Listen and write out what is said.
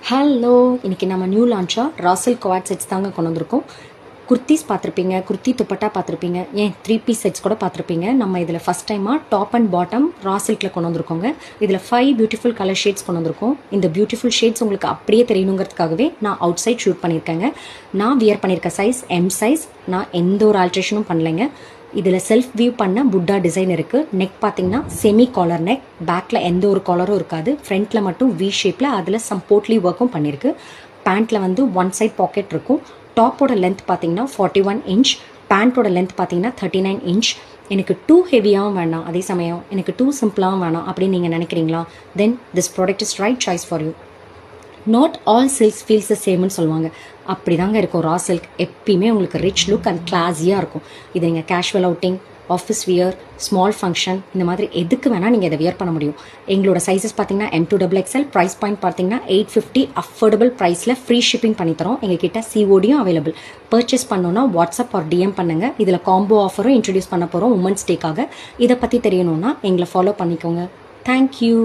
Hello, இன்றைக்கி நம்ம new லான்ச்சாக ராசல் quad sets தாங்க கொண்டு வந்திருக்கோம். குர்த்திஸ் பார்த்துருப்பீங்க, குர்த்தி துப்பட்டா பார்த்துருப்பீங்க, ஏன் 3 பீஸ் செட்ஸ் கூட பார்த்துருப்பீங்க. நம்ம இதில் ஃபஸ்ட் டைமாக டாப் அண்ட் பாட்டம் ராசில்கில் கொண்டு வந்திருக்கோங்க. இதில் 5 பியூட்டிஃபுல் கலர் ஷேட்ஸ் கொண்டு வந்திருக்கோம். இந்த பியூட்டிஃபுல் ஷேட்ஸ் உங்களுக்கு அப்படியே தெரியணுங்கிறதுக்காகவே நான் அவுட் சைட் ஷூட் பண்ணியிருக்கேங்க. நான் வியர் பண்ணியிருக்க சைஸ் M சைஸ். நான் எந்த ஒரு ஆல்ட்ரேஷனும் பண்ணலைங்க. இதில் செல்ஃப் வியூ பண்ண புட்டா டிசைன் இருக்குது. நெக் பார்த்தீங்கன்னா செமி காலர் நெக், பேக்கில் எந்த ஒரு காலரும் இருக்காது. ஃப்ரண்ட்டில் மட்டும் வி ஷேப்பில் அதில் சம் போட்லி ஒர்க்கும் பண்ணியிருக்கு. பேண்ட்டில் வந்து 1 சைட் பாக்கெட் இருக்கும். டாப்போட லென்த் பார்த்தீங்கன்னா 41 இன்ச், பேண்ட்டோட லென்த் பார்த்தீங்கன்னா 39 இன்ச். எனக்கு டூ ஹெவியாகவும் வேணாம், அதே சமயம் எனக்கு டூ சிம்பிளாகவும் வேணாம் அப்படின்னு நீங்கள் நினைக்கிறீங்களா? Then this product is right choice for you. Not all silks feels the சேம்னு சொல்லுவாங்க. அப்படி தாங்க இருக்கும் ரா சில்க். எப்பயுமே உங்களுக்கு ரிச் லுக் அண்ட் கிளாஸியாக இருக்கும். இது நீங்கள் casual outing, office wear, small function, இந்த மாதிரி எதுக்கு வேணால் நீங்கள் இதை வியர் பண்ண முடியும். எங்களோட சைஸஸ் பார்த்தீங்கன்னா M2XXL. ப்ரைஸ் பாயிண்ட் பார்த்தீங்கன்னா 850. அஃபோர்டபுள் ப்ரைஸில் ஃப்ரீ ஷிப்பிங் பண்ணித்தரோம். எங்ககிட்ட CODயும் அவைலபிள். பர்ச்சேஸ் பண்ணோன்னா வாட்ஸ்அப் ஆர் DM பண்ணுங்கள். இதில் காம்போ ஆஃபரும் இன்ட்ரடியூஸ் பண்ண போகிறோம் உமன்ஸ் டேக்காக. இதை பற்றி தெரியணுன்னா எங்களை ஃபாலோ பண்ணிக்கோங்க. தேங்க்யூ.